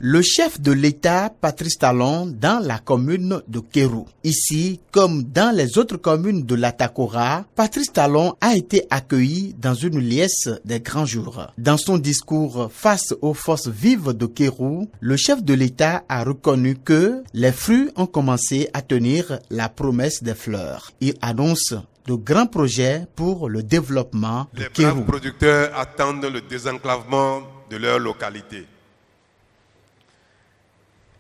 Le chef de l'État, Patrice Talon, dans la commune de Kéru. Ici, comme dans les autres communes de l'Atakora, Patrice Talon a été accueilli dans une liesse des grands jours. Dans son discours face aux forces vives de Kéru, le chef de l'État a reconnu que les fruits ont commencé à tenir la promesse des fleurs. Il annonce de grands projets pour le développement de Kéru. Les braves producteurs attendent le désenclavement de leur localité.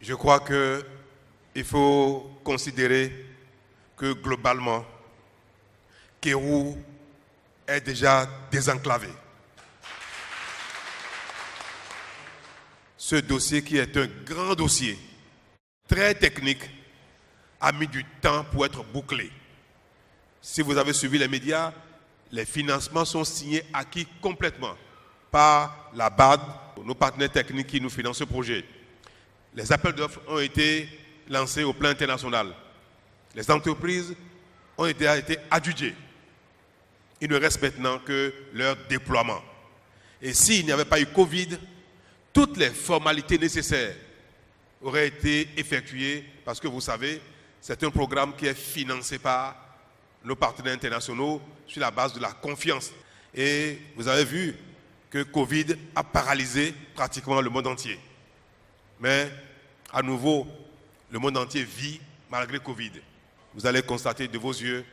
Je crois qu'il faut considérer que globalement, Kéru est déjà désenclavé. Ce dossier qui est un grand dossier, très technique, a mis du temps pour être bouclé. Si vous avez suivi les médias, les financements sont signés acquis complètement par la BAD, nos partenaires techniques qui nous financent ce projet. Les appels d'offres ont été lancés au plan international. Les entreprises ont été adjugées. Il ne reste maintenant que leur déploiement. Et s'il n'y avait pas eu Covid, toutes les formalités nécessaires auraient été effectuées parce que vous savez, c'est un programme qui est financé par nos partenaires internationaux sur la base de la confiance. Et vous avez vu que Covid a paralysé pratiquement le monde entier. Mais à nouveau, le monde entier vit malgré Covid. Vous allez constater de vos yeux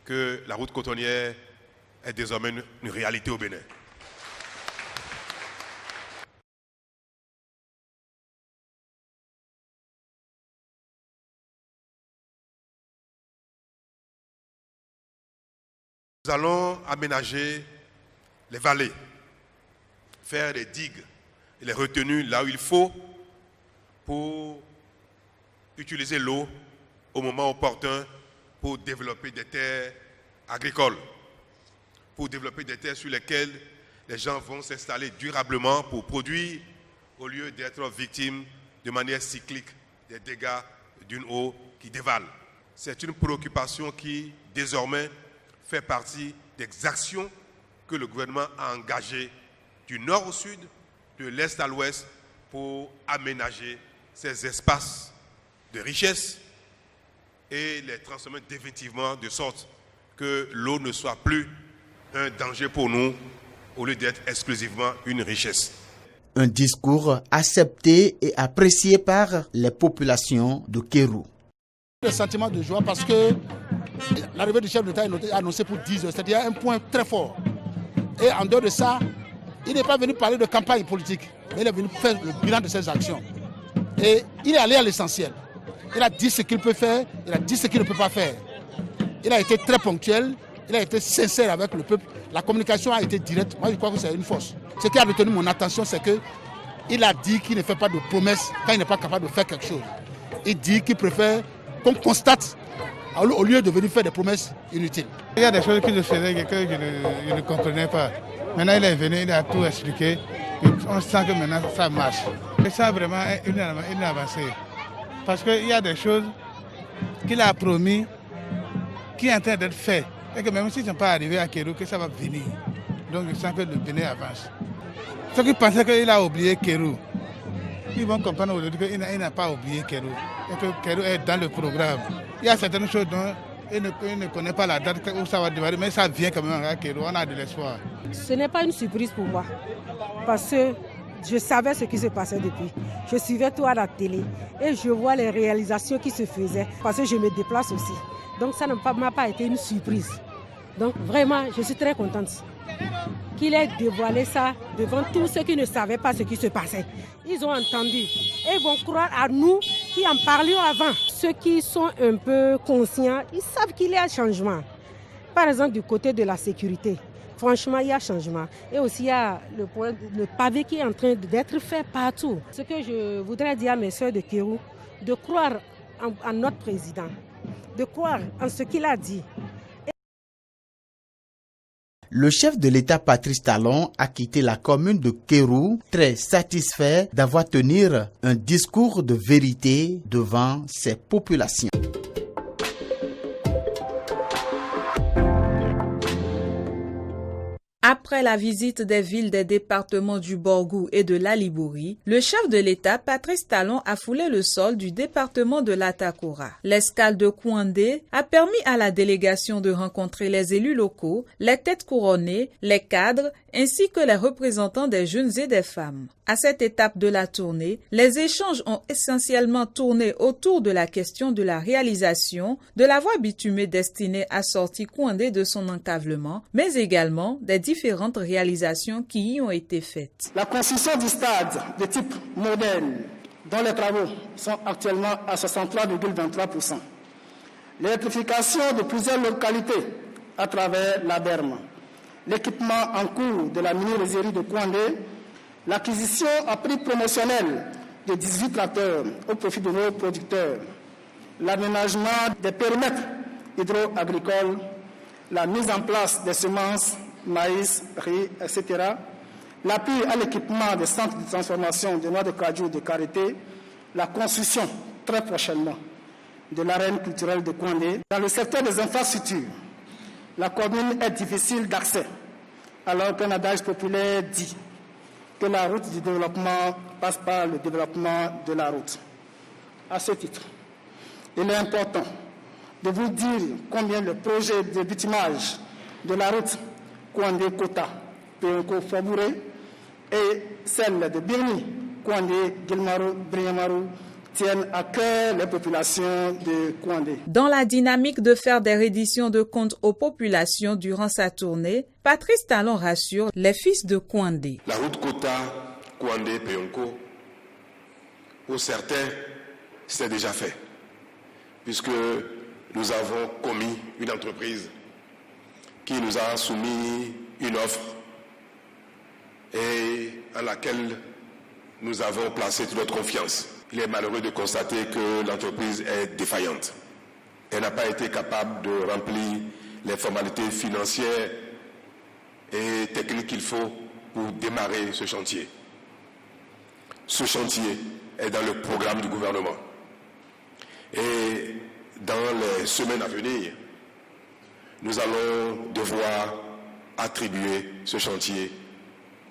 que la route cotonnière est désormais une réalité au Bénin. Nous allons aménager les vallées, faire des digues et les retenues là où il faut pour utiliser l'eau au moment opportun pour développer des terres agricoles, pour développer des terres sur lesquelles les gens vont s'installer durablement pour produire au lieu d'être victimes de manière cyclique des dégâts d'une eau qui dévale. C'est une préoccupation qui désormais fait partie des actions que le gouvernement a engagées du nord au sud, de l'est à l'ouest pour aménager ces espaces de richesse et les transformer définitivement de sorte que l'eau ne soit plus un danger pour nous au lieu d'être exclusivement une richesse. Un discours accepté et apprécié par les populations de Kéru. Le sentiment de joie parce que l'arrivée du chef de l'État est annoncée pour 10 heures, c'est-à-dire un point très fort. Et en dehors de ça, il n'est pas venu parler de campagne politique, mais il est venu faire le bilan de ses actions. Et il est allé à l'essentiel. Il a dit ce qu'il peut faire, il a dit ce qu'il ne peut pas faire. Il a été très ponctuel, il a été sincère avec le peuple. La communication a été directe. Moi, je crois que c'est une force. Ce qui a retenu mon attention, c'est qu'il a dit qu'il ne fait pas de promesses quand il n'est pas capable de faire quelque chose. Il dit qu'il préfère qu'on constate au lieu de venir faire des promesses inutiles. Il y a des choses qu'il faisait que je ne comprenais pas. Maintenant, il est venu, il a tout expliqué. On sent que maintenant, ça marche. Et ça, vraiment, est une avancée. Parce qu'il y a des choses qu'il a promis, qui sont en train d'être faites. Et que même si ce n'est pas arrivé à Kéru, que ça va venir. Donc, je sens que le Bénin avance. Ceux qui pensaient qu'il a oublié Kéru, ils vont comprendre aujourd'hui qu'il n'a pas oublié Kéru. Et que Kéru est dans le programme. Il y a certaines choses dont il ne connaît pas la date où ça va démarrer, mais ça vient quand même à Kéru. On a de l'espoir. Ce n'est pas une surprise pour moi. Parce que je savais ce qui se passait depuis. Je suivais tout à la télé et je vois les réalisations qui se faisaient parce que je me déplace aussi. Donc ça ne m'a pas été une surprise. Donc vraiment, je suis très contente qu'il ait dévoilé ça devant tous ceux qui ne savaient pas ce qui se passait. Ils ont entendu et vont croire à nous qui en parlions avant. Ceux qui sont un peu conscients, ils savent qu'il y a un changement. Par exemple, du côté de la sécurité. Franchement, il y a changement. Et aussi, il y a le pavé qui est en train d'être fait partout. Ce que je voudrais dire à mes soeurs de Kéru, de croire en notre président, de croire en ce qu'il a dit. Le chef de l'État Patrice Talon a quitté la commune de Kéru très satisfait d'avoir tenu un discours de vérité devant ses populations. Après la visite des villes des départements du Borgou et de l'Alibouri, le chef de l'État, Patrice Talon, a foulé le sol du département de l'Atakora. L'escale de Kouandé a permis à la délégation de rencontrer les élus locaux, les têtes couronnées, les cadres, ainsi que les représentants des jeunes et des femmes. À cette étape de la tournée, les échanges ont essentiellement tourné autour de la question de la réalisation de la voie bitumée destinée à sortir Kouandé de son encavement, mais également des différentes réalisations qui y ont été faites. La construction du stade de type moderne, dont les travaux sont actuellement à 63,23%. L'électrification de plusieurs localités à travers la Berme. L'équipement en cours de la mini-réserie de Kouandé, l'acquisition à prix promotionnel de 18 tracteurs au profit de nos producteurs, l'aménagement des périmètres hydro-agricoles, la mise en place des semences, maïs, riz, etc., l'appui à l'équipement des centres de transformation de noix de cajou de Karité, la construction très prochainement de l'arène culturelle de Kouandé. Dans le secteur des infrastructures, la commune est difficile d'accès, alors qu'un adage populaire dit que la route du développement passe par le développement de la route. À ce titre, il est important de vous dire combien le projet de bitumage de la route Kouandé-Kota, Péonko-Fabouré et celle de Birni, Kouandé-Gilmaro-Briamaru tiennent à cœur les populations de Kouandé. Dans la dynamique de faire des redditions de comptes aux populations durant sa tournée, Patrice Talon rassure les fils de Kouandé. La route Kota, Kouandé, Péonko, pour certains, c'est déjà fait, puisque nous avons commis une entreprise qui nous a soumis une offre et à laquelle nous avons placé toute notre confiance. Il est malheureux de constater que l'entreprise est défaillante. Elle n'a pas été capable de remplir les formalités financières et techniques qu'il faut pour démarrer ce chantier. Ce chantier est dans le programme du gouvernement. Et dans les semaines à venir, nous allons devoir attribuer ce chantier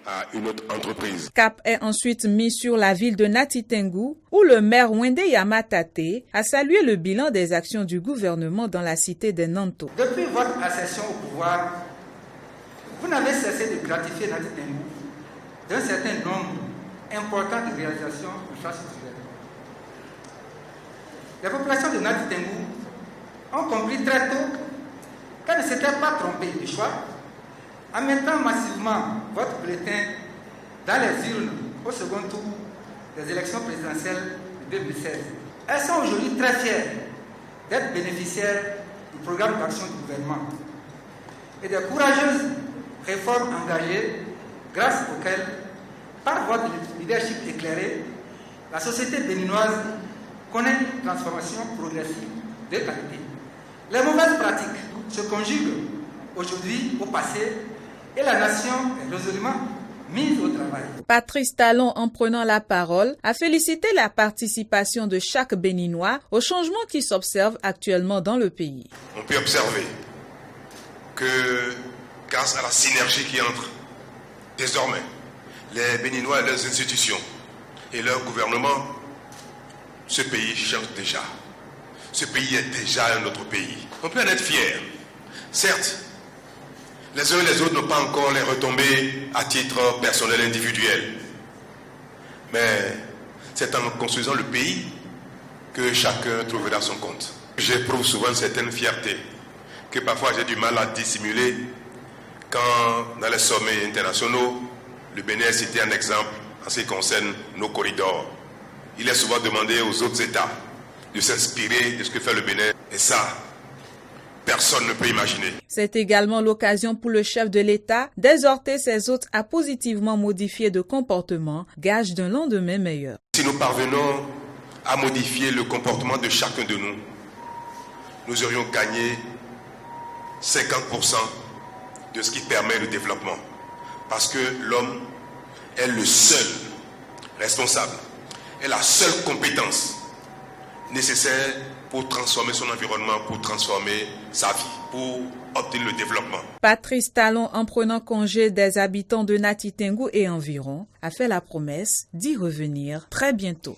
à une autre entreprise. Cap est ensuite mis sur la ville de Natitengu, où le maire Wende Yamatate a salué le bilan des actions du gouvernement dans la cité de Nanto. Depuis votre accession au pouvoir, vous n'avez cessé de gratifier Natitengu d'un certain nombre important de réalisations infrastructurelles. Les populations de Natitengu ont compris très tôt qu'elles ne s'étaient pas trompées de choix en mettant massivement votre bulletin dans les urnes au second tour des élections présidentielles de 2016. Elles sont aujourd'hui très fières d'être bénéficiaires du programme d'action du gouvernement et des courageuses réformes engagées grâce auxquelles, par votre leadership éclairé, la société béninoise connaît une transformation progressive de qualité. Les mauvaises pratiques se conjuguent aujourd'hui au passé et la nation est résolument mise au travail. Patrice Talon, en prenant la parole, a félicité la participation de chaque Béninois aux changements qui s'observent actuellement dans le pays. On peut observer que grâce à la synergie qui entre désormais les Béninois et leurs institutions et leur gouvernement, ce pays change déjà. Ce pays est déjà un autre pays. On peut en être fier. Certes, les uns et les autres n'ont pas encore les retombées à titre personnel individuel. Mais c'est en construisant le pays que chacun trouvera son compte. J'éprouve souvent une certaine fierté que parfois j'ai du mal à dissimuler quand dans les sommets internationaux, le Bénin est cité en exemple en ce qui concerne nos corridors. Il est souvent demandé aux autres États de s'inspirer de ce que fait le Bénin. Et ça, personne ne peut imaginer. C'est également l'occasion pour le chef de l'État d'exhorter ses hôtes à positivement modifier de comportement, gage d'un lendemain meilleur. Si nous parvenons à modifier le comportement de chacun de nous, nous aurions gagné 50% de ce qui permet le développement. Parce que l'homme est le seul responsable, est la seule compétence nécessaire pour transformer son environnement, pour transformer sa vie, pour obtenir le développement. Patrice Talon, en prenant congé des habitants de Nati Tengou et environ, a fait la promesse d'y revenir très bientôt.